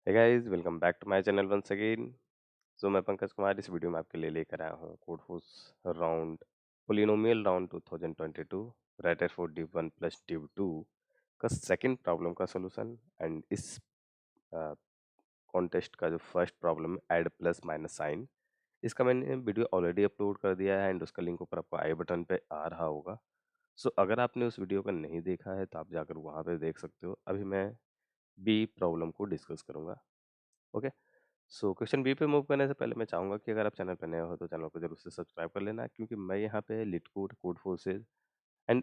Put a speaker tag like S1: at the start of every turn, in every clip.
S1: Hey guys, welcome back to my channel once again. मैं पंकज कुमार इस video में आपके लिए लेकर आया हूँ Codeforces round polynomial round 2022 rated for div 1 plus div 2 का सेकंड प्रॉब्लम का सॉल्यूशन। एंड इस कॉन्टेस्ट का जो फर्स्ट प्रॉब्लम है ऐड प्लस माइनस साइन, इसका मैंने वीडियो ऑलरेडी अपलोड कर दिया है एंड उसका लिंक ऊपर आपको आई बटन पे आ रहा होगा। अगर आपने उस वीडियो को नहीं देखा है तो आप जाकर वहाँ पे देख सकते हो। अभी मैं बी प्रॉब्लम को डिस्कस करूँगा। ओके, क्वेश्चन बी पे मूव करने से पहले मैं चाहूँगा कि अगर आप चैनल पर नए हो तो चैनल को जरूर से सब्सक्राइब कर लेना, क्योंकि मैं यहाँ पे LeetCode, Codeforces and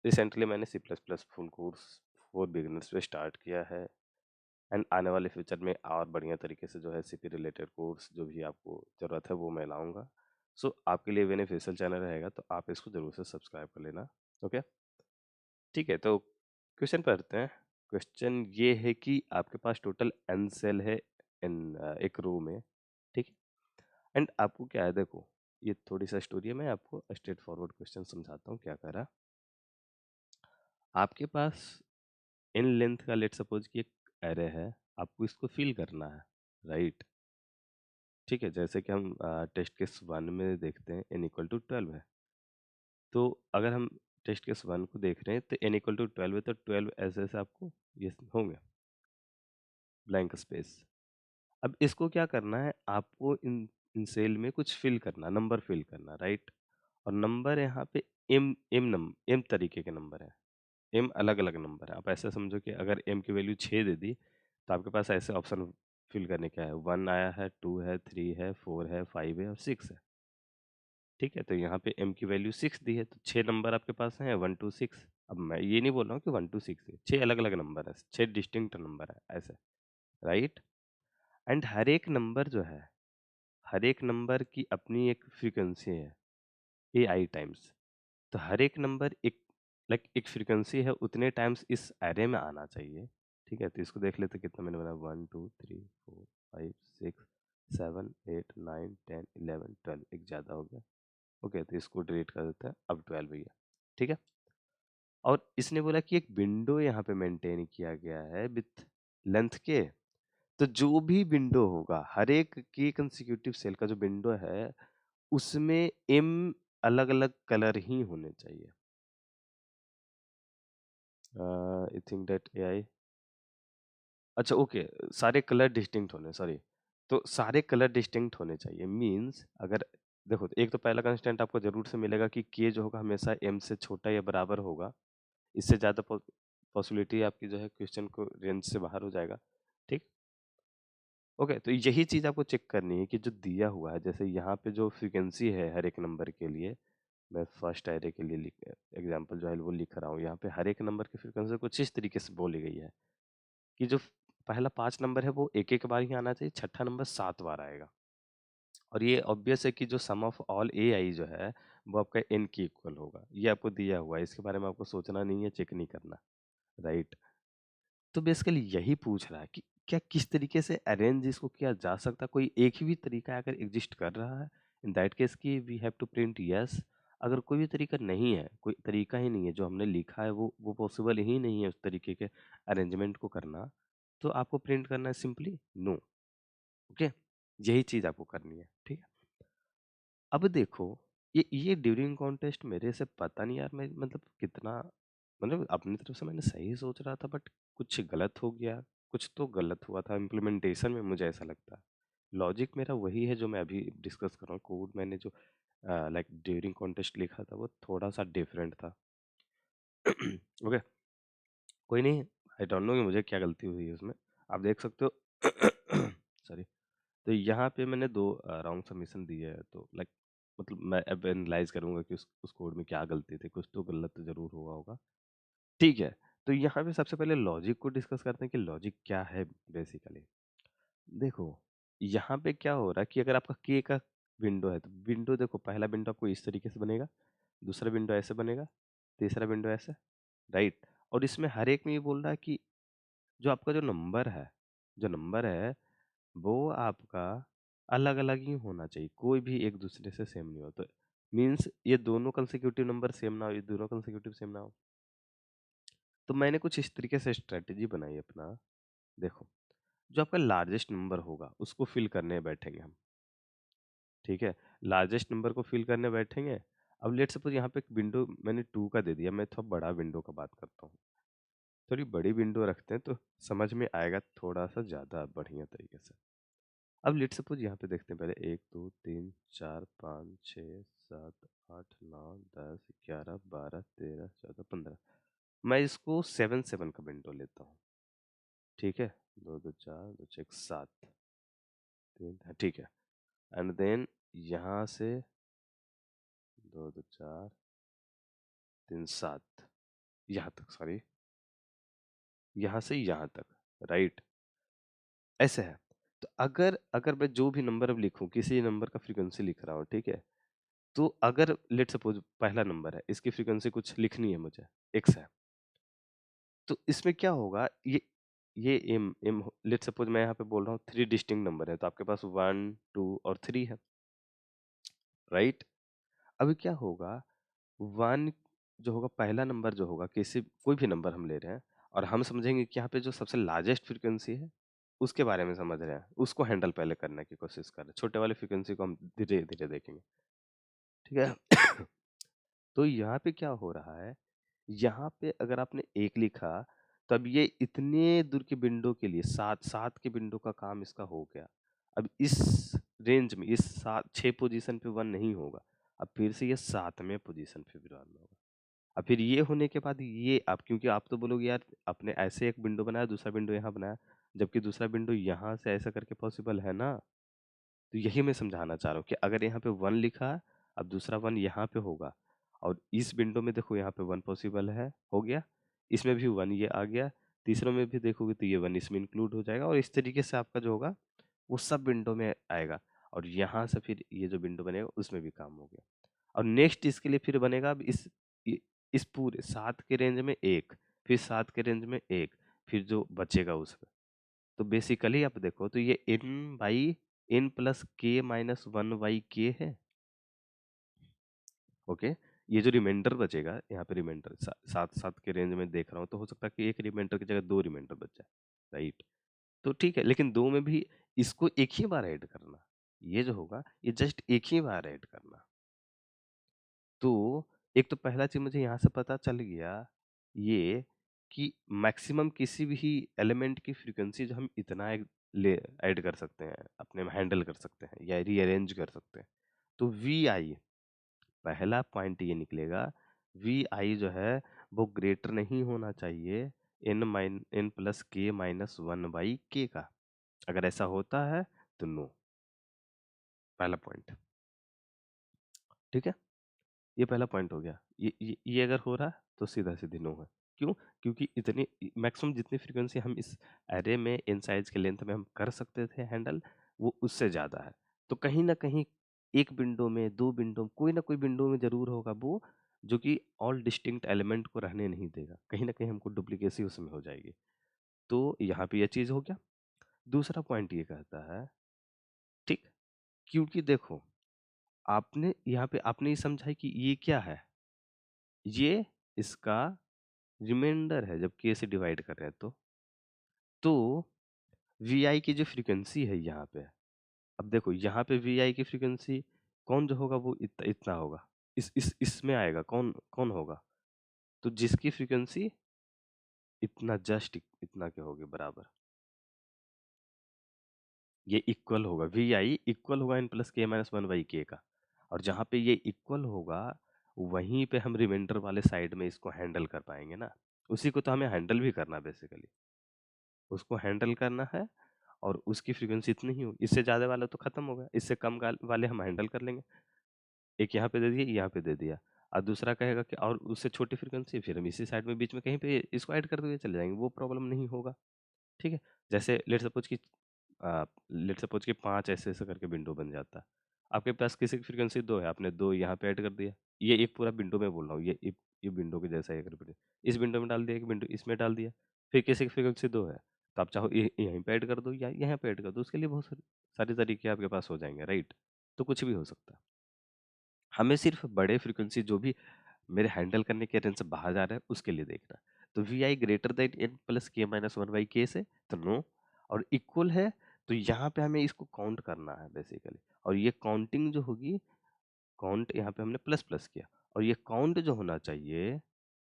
S1: recently मैंने C plus plus full course for beginners पे स्टार्ट किया है। एंड आने वाले फ्यूचर में और बढ़िया तरीके से जो है सीपी रिलेटेड कोर्स जो भी आपको ज़रूरत है वो मैं लाऊंगा। आपके लिए बेनिफिशियल चैनल रहेगा, तो आप इसको ज़रूर से सब्सक्राइब कर लेना। ओके, ठीक है, तो क्वेश्चन पढ़ते हैं। क्वेश्चन ये है कि आपके पास टोटल n सेल है इन एक रो में, ठीक है। एंड आपको क्या है, देखो ये थोड़ी सा स्टोरी है, मैं आपको स्ट्रेट फॉरवर्ड क्वेश्चन समझाता हूँ क्या करा। आपके पास इन लेंथ का लेट सपोज कि एक एरे है, आपको इसको फिल करना है, राइट। ठीक है, जैसे कि हम टेस्ट केस 1 में देखते हैं n इक्वल टू 12 है। तो अगर हम टेस्ट केस 1 को देख रहे हैं तो n इक्वल टू 12 है, तो 12 ऐसे ऐसे आपको ये होंगे ब्लैंक स्पेस। अब इसको क्या करना है, आपको इन इन सेल में कुछ फिल करना, नंबर फिल करना, राइट। और नंबर यहाँ पे एम तरीके के नंबर है, एम अलग अलग नंबर है। आप ऐसे समझो कि अगर एम की वैल्यू 6 दे दी तो आपके पास ऐसे ऑप्शन फिल करने का है, 1 आया है, 2 है, 3 है, 4 है, 5 है और 6 है। ठीक है, तो यहाँ पे m की वैल्यू 6 दी है, तो 6 नंबर आपके पास हैं 1 टू 6। अब मैं ये नहीं बोल रहा हूँ कि 1 टू 6 है, 6 अलग अलग नंबर है, 6 डिस्टिंक्ट नंबर है ऐसे, राइट। एंड हर एक नंबर जो है, हर एक नंबर की अपनी एक फ्रीक्वेंसी है, ए आई टाइम्स। तो हर एक नंबर एक एक फ्रीक्वेंसी है, उतने टाइम्स इस एरे में आना चाहिए। ठीक है, तो इसको देख लेते कितना मैंने बनाया, 1 2 3 4 5 6 7 8 9 10 11 12, एक ज़्यादा हो गया। ओके, तो इसको डिलीट कर देते हैं, अब 12 ही है। ठीक है, और इसने बोला कि एक विंडो यहाँ पे मेंटेन किया गया है विथ लेंथ के। तो जो भी विंडो होगा, हर एक की कंसेक्यूटिव सेल का जो विंडो है उसमें एम अलग अलग कलर ही होने चाहिए। आई थिंक दैट एआई, अच्छा ओके, सारे कलर डिस्टिंक्ट होने, सॉरी। तो सारे कलर डिस्टिंक्ट होने चाहिए मींस, अगर देखो तो एक तो पहला कंस्टेंट आपको जरूर से मिलेगा कि के जो होगा हमेशा एम से छोटा या बराबर होगा। इससे ज़्यादा पॉसिबिलिटी आपकी जो है क्वेश्चन को रेंज से बाहर हो जाएगा। ठीक, ओके, तो यही चीज़ आपको चेक करनी है कि जो दिया हुआ है, जैसे यहाँ पे जो फ्रीक्वेंसी है हर एक नंबर के लिए, मैं फर्स्ट एरे के लिए एग्जांपल जो है वो लिख रहा हूँ। यहाँ पे हर एक नंबर की फ्रीक्वेंसी कुछ इस तरीके से बोली गई है कि जो पहला 5 नंबर है वो एक एक बार ही आना चाहिए, छठा नंबर 7 बार आएगा। और ये ऑब्वियस है कि जो सम ऑफ ऑल ए आई जो है वो आपका एन के इक्वल होगा, ये आपको दिया हुआ है, इसके बारे में आपको सोचना नहीं है, चेक नहीं करना, राइट। तो बेसिकली यही पूछ रहा है कि क्या किस तरीके से अरेंज इसको किया जा सकता है, कोई एक ही भी तरीका अगर एग्जिस्ट कर रहा है, इन दैट केस की we have to print yes. अगर कोई भी तरीका नहीं है, कोई तरीका ही नहीं है, जो हमने लिखा है वो पॉसिबल ही नहीं है उस तरीके के अरेंजमेंट को करना, तो आपको प्रिंट करना है सिंपली नो। ओके, यही चीज आपको करनी है, ठीक है। अब देखो, ये ड्यूरिंग कॉन्टेस्ट मेरे से पता नहीं यार, मैं मतलब कितना, मतलब अपनी तरफ से मैंने सही सोच रहा था बट कुछ गलत हो गया, कुछ तो गलत हुआ था इम्प्लीमेंटेशन में, मुझे ऐसा लगता है। लॉजिक मेरा वही है जो मैं अभी डिस्कस कर रहा हूँ, कोड मैंने जो ड्यूरिंग कॉन्टेस्ट लिखा था वो थोड़ा सा डिफरेंट था। ओके, कोई नहीं, आई डोंट नो कि मुझे क्या गलती हुई है उसमें, आप देख सकते हो। सॉरी। तो यहाँ पे मैंने 2 रॉन्ग सबमिशन दिए हैं, तो मतलब मैं अब एनालाइज करूंगा कि उस कोड में क्या गलती थी, कुछ तो गलत जरूर हुआ होगा। ठीक है, तो यहाँ पे सबसे पहले लॉजिक को डिस्कस करते हैं कि लॉजिक क्या है बेसिकली। देखो, यहाँ पे क्या हो रहा है कि अगर आपका के का विंडो है, तो विंडो देखो, पहला विंडो आपको इस तरीके से बनेगा, दूसरा विंडो ऐसे बनेगा, तीसरा विंडो ऐसे, राइट। और इसमें हर एक में ये बोल रहा है कि जो आपका जो नंबर है वो आपका अलग अलग ही होना चाहिए, कोई भी एक दूसरे से सेम नहीं हो। तो मीन्स ये दोनों कंसेक्यूटिव नंबर सेम ना हो, ये दोनों कंसेक्यूटिव सेम ना हो। तो मैंने कुछ इस तरीके से स्ट्रेटेजी बनाई अपना। देखो, जो आपका लार्जेस्ट नंबर होगा उसको फिल करने बैठेंगे हम, ठीक है? लार्जेस्ट नंबर को फिल करने बैठेंगे। अब लेट्स सपोज यहाँ पे एक विंडो मैंने 2 का दे दिया, मैं थोड़ा बड़ा विंडो का बात करता हूँ। थोड़ी बड़ी विंडो रखते हैं तो समझ में आएगा थोड़ा सा ज़्यादा बढ़िया तरीके से। अब लेट्स सपोज यहाँ पे देखते हैं पहले 1 2 3 4 5 6 7 8 9 10 11 12 13 14 15। मैं इसको 7 7 का विंडो लेता हूँ, ठीक है? 2 2 4 2 6 7 3, हाँ, ठीक है। एंड देन यहाँ से 2 2 4 3 7, यहाँ तक, सॉरी, यहाँ से यहाँ तक, राइट? ऐसे है। तो अगर अगर मैं जो भी नंबर अब लिखूं, किसी नंबर का फ्रीक्वेंसी लिख रहा हूँ, ठीक है? तो अगर लेट सपोज पहला नंबर है, इसकी फ्रीक्वेंसी कुछ लिखनी है मुझे, एक्स है, तो इसमें क्या होगा, ये एम एम लेट सपोज मैं यहाँ पे बोल रहा हूँ 3 डिस्टिंक्ट नंबर है, तो आपके पास 1 2 और 3 है, राइट? अभी क्या होगा, 1 जो होगा, पहला नंबर जो होगा, किसी कोई भी नंबर हम ले रहे हैं और हम समझेंगे कि यहाँ पे जो सबसे लार्जेस्ट फ्रीक्वेंसी है उसके बारे में समझ रहे हैं, उसको हैंडल पहले करने की कोशिश कर रहे हैं, छोटे वाले फ्रीक्वेंसी को हम धीरे धीरे देखेंगे, ठीक है? तो यहाँ पे क्या हो रहा है, यहाँ पे अगर आपने 1 लिखा, तब ये इतने दूर के विंडो के लिए 7 के विंडो का काम इसका हो गया। अब इस रेंज में इस 6 पोजीशन पे 1 नहीं होगा, अब फिर से ये 7वें पोजीशन पे विराम होगा। अब फिर ये होने के बाद ये आप, क्योंकि आप तो बोलोगे यार आपने ऐसे एक विंडो बनाया, दूसरा विंडो यहाँ बनाया, जबकि दूसरा विंडो यहाँ से ऐसा करके पॉसिबल है ना? तो यही मैं समझाना चाह रहा हूँ कि अगर यहाँ पे 1 लिखा, अब दूसरा 1 यहाँ पे होगा, और इस विंडो में देखो यहाँ पे 1 पॉसिबल है, हो गया, इसमें भी 1 ये आ गया, तीसरों में भी देखोगे तो ये 1 इसमें इंक्लूड हो जाएगा, और इस तरीके से आपका जो होगा वो सब विंडो में आएगा, और यहाँ से फिर ये जो विंडो बनेगा उसमें भी काम हो गया। और नेक्स्ट इसके लिए फिर बनेगा, अब इस पूरे 7 के रेंज में 1, फिर 7 के रेंज में 1, फिर जो बचेगा उसमें। तो बेसिकली आप देखो तो ये n by n plus K minus 1 by के है, ओके? ये जो रिमाइंडर बचेगा, यहाँ पे रिमाइंडर 7 के रेंज में देख रहा हूँ, तो हो सकता है कि एक रिमाइंडर की जगह 2 रिमाइंडर बच जाए, राइट? तो ठीक है, लेकिन 2 में भी इसको एक ही बार ऐड करना, ये जो होगा ये जस्ट एक ही बार ऐड करना। तो एक तो पहला चीज मुझे यहाँ से पता चल गया ये, कि मैक्सिमम किसी भी एलिमेंट की फ्रीक्वेंसी जो हम इतना ले ऐड कर सकते हैं, अपने में हैंडल कर सकते हैं या रीअरेंज कर सकते हैं। तो वी आई, पहला पॉइंट ये निकलेगा, वी आई जो है वो ग्रेटर नहीं होना चाहिए N plus K minus 1 by के का। अगर ऐसा होता है तो नो, पहला पॉइंट, ठीक है? ये पहला पॉइंट हो गया। ये अगर हो रहा है तो सीधा-सीधी नो है। क्यों? क्योंकि इतनी मैक्सिमम जितनी फ्रीक्वेंसी हम इस ऐरे में इन साइज़ के लेंथ में हम कर सकते थे हैंडल, वो उससे ज़्यादा है। तो कहीं न कहीं 1 विंडो में, 2 विंडो में, कोई ना कोई विंडो में ज़रूर होगा वो, जो कि ऑल डिस्टिंक्ट एलिमेंट को रहने नहीं देगा। कहीं न कहीं हमको डुप्लीकेसी उसमें हो जाएगी। तो यहाँ पे ये चीज़ हो गया। दूसरा पॉइंट ये कहता है, ठीक? क्योंकि देखो, आपने यहाँ पे आपने ये समझा है कि ये क्या है? ये इसका रिमाइंडर है जब k से डिवाइड कर रहे हैं तो। तो vi की जो फ्रीक्वेंसी है यहाँ पे, अब देखो यहाँ पे vi की फ्रीक्वेंसी कौन जो होगा वो इतना होगा। इसमें आएगा कौन कौन होगा? तो जिसकी फ्रीक्वेंसी इतना, जस्ट इतना के होगी बराबर, ये इक्वल होगा, vi इक्वल होगा n plus K minus 1 by के का। और जहाँ पे ये इक्वल होगा, वहीं पे हम रिमाइंडर वाले साइड में इसको हैंडल कर पाएंगे ना। उसी को तो हमें हैंडल भी करना बेसिकली, उसको हैंडल करना है, और उसकी फ्रीक्वेंसी इतनी ही होगी, इससे ज़्यादा वाला तो खत्म हो गया, इससे कम वाले हम हैंडल कर लेंगे। एक यहाँ पे दे दिया, यहाँ पे दे दिया, और दूसरा कहेगा कि और उससे छोटी फ्रीक्वेंसी, फिर हम इसी साइड में बीच में कहीं पे इसको ऐड कर देंगे, चले जाएंगे, वो प्रॉब्लम नहीं होगा, ठीक है? जैसे लेट सपोज कि 5 ऐसे ऐसे करके विंडो बन जाता है। आपके पास किसी की फ्रीक्वेंसी 2 है, आपने 2 यहाँ पे ऐड कर दिया, ये एक पूरा विंडो में बोल रहा हूँ, ये विंडो के जैसा एक रिपीट, इस विंडो में डाल दिया, एक विंडो इसमें डाल दिया, फिर किसी की फ्रीक्वेंसी 2 है, तो आप चाहो यहीं पे ऐड कर दो या यहाँ पे ऐड कर दो, उसके लिए बहुत सारे तरीके आपके पास हो जाएंगे, राइट? तो कुछ भी हो सकता है। हमें सिर्फ बड़े फ्रीक्वेंसी जो भी मेरे हैंडल करने के रेंज से बाहर जा रहा है उसके लिए देखना है। तो V I greater than N plus K minus 1 by K से, तो नो। और इक्वल है तो यहाँ पे हमें इसको काउंट करना है बेसिकली, और ये काउंटिंग जो होगी, काउंट यहाँ पे हमने प्लस प्लस किया, और ये काउंट जो होना चाहिए,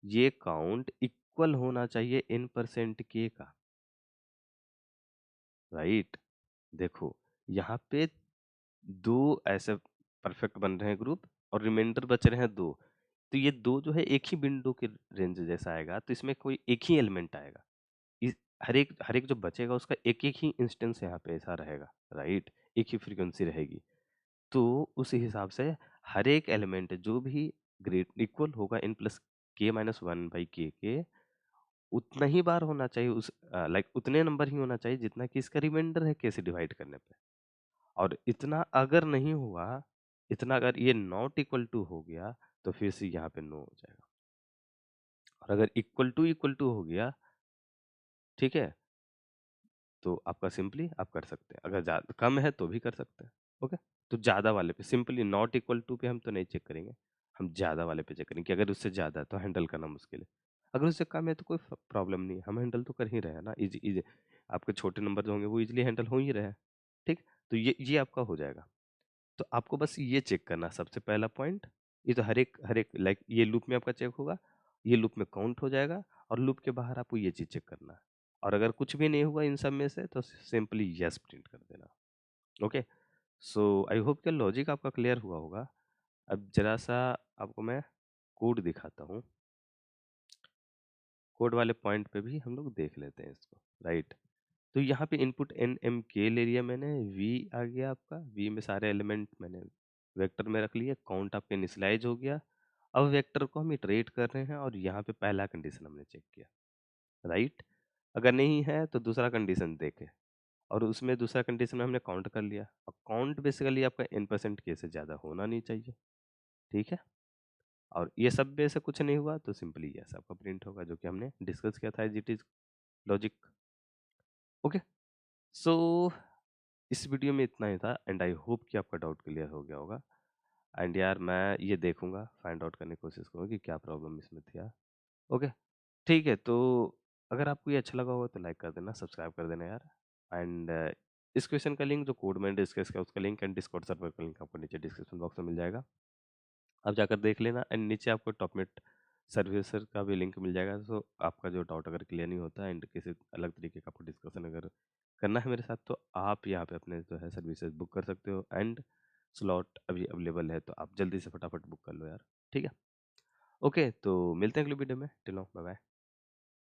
S1: ये काउंट इक्वल होना चाहिए n% k का, राइट। देखो यहाँ पे दो ऐसे परफेक्ट बन रहे हैं ग्रुप, और रिमाइंडर बच रहे हैं दो, तो ये दो जो है एक ही विंडो के रेंज जैसा आएगा, तो इसमें कोई एक ही एलिमेंट आएगा। इस हर एक जो बचेगा उसका एक एक ही इंस्टेंस यहाँ पे ऐसा रहेगा, राइट, एक ही फ्रीक्वेंसी रहेगी। तो उस हिसाब से हर एक एलिमेंट जो भी ग्रेट इक्वल होगा n plus K minus one by के उतना ही बार होना चाहिए, उस लाइक उतने नंबर ही होना चाहिए जितना कि इसका रिमाइंडर है के से डिवाइड करने पे। और इतना अगर नहीं हुआ, इतना अगर ये नॉट इक्वल टू हो गया, तो फिर से यहाँ पे नो हो जाएगा। और अगर इक्वल टू हो गया, ठीक है, तो आपका सिंपली आप कर सकते हैं, अगर ज़्यादा कम है तो भी कर सकते हैं। ओके, तो ज़्यादा वाले पे सिंपली नॉट इक्वल टू पे हम तो नहीं चेक करेंगे, हम ज़्यादा वाले पे चेक करेंगे कि अगर उससे ज़्यादा है तो हैंडल करना मुश्किल है, अगर उससे कम है तो कोई प्रॉब्लम नहीं है, हम हैंडल तो कर ही रहे हैं ना, इजी इजी। आपके छोटे नंबर जो होंगे वो इजिली हैंडल हो ही रहे हैं, ठीक। तो ये आपका हो जाएगा। तो आपको बस ये चेक करना सबसे पहला पॉइंट, ये तो हर एक लाइक ये लूप में आपका चेक होगा, ये लूप में काउंट हो जाएगा, और लूप के बाहर आपको ये चीज़ चेक करना है। और अगर कुछ भी नहीं हुआ इन सब में से तो सिंपली यस प्रिंट कर देना। ओके, सो आई होप कि लॉजिक आपका क्लियर हुआ होगा। अब जरा सा आपको मैं कोड दिखाता हूँ, कोड वाले पॉइंट पे भी हम लोग देख लेते हैं इसको, राइट। तो यहाँ पे इनपुट एन एम के ले लिया मैंने, वी आ गया आपका, वी में सारे एलिमेंट मैंने वेक्टर में रख लिए, काउंट आपके इनिशियलाइज हो गया। अब वेक्टर को हम इटरेट कर रहे हैं, और यहाँ पे पहला कंडीशन हमने चेक किया, राइट। अगर नहीं है तो दूसरा कंडीशन देखे, और उसमें दूसरा कंडीशन में हमने काउंट कर लिया, और काउंट बेसिकली आपका n% के से ज़्यादा होना नहीं चाहिए, ठीक है। और ये सब में से कुछ नहीं हुआ तो सिंपली यस आपका प्रिंट होगा, जो कि हमने डिस्कस किया था as it is logic. Okay, so इस वीडियो में इतना ही था, एंड आई होप कि आपका डाउट क्लियर हो गया होगा। एंड यार मैं ये देखूंगा, फाइंड आउट करने की कोशिश करूँगा कि क्या प्रॉब्लम इसमें थी यार। ओके, ठीक है, तो अगर आपको ये अच्छा लगा होगा तो लाइक कर देना, सब्सक्राइब कर देना यार। एंड इस क्वेश्चन का लिंक जो कोड मैंने डिस्कस किया उसका लिंक एंड डिस्कॉर्ड सर्वर का लिंक आपको नीचे डिस्क्रिप्शन बॉक्स में मिल जाएगा, आप जाकर देख लेना। एंड नीचे आपको टॉपमेट सर्विसर का भी लिंक मिल जाएगा, तो आपका जो डाउट अगर क्लियर नहीं होता एंड किसी अलग तरीके का आपको डिस्कशन अगर करना है मेरे साथ, तो आप यहाँ पे अपने जो है सर्विसेज बुक कर सकते हो, एंड स्लॉट अभी अवेलेबल है, तो आप जल्दी से फटाफट बुक कर लो यार, ठीक है। ओके, तो मिलते हैं अगले वीडियो में, टिल नाउ बाय बाय।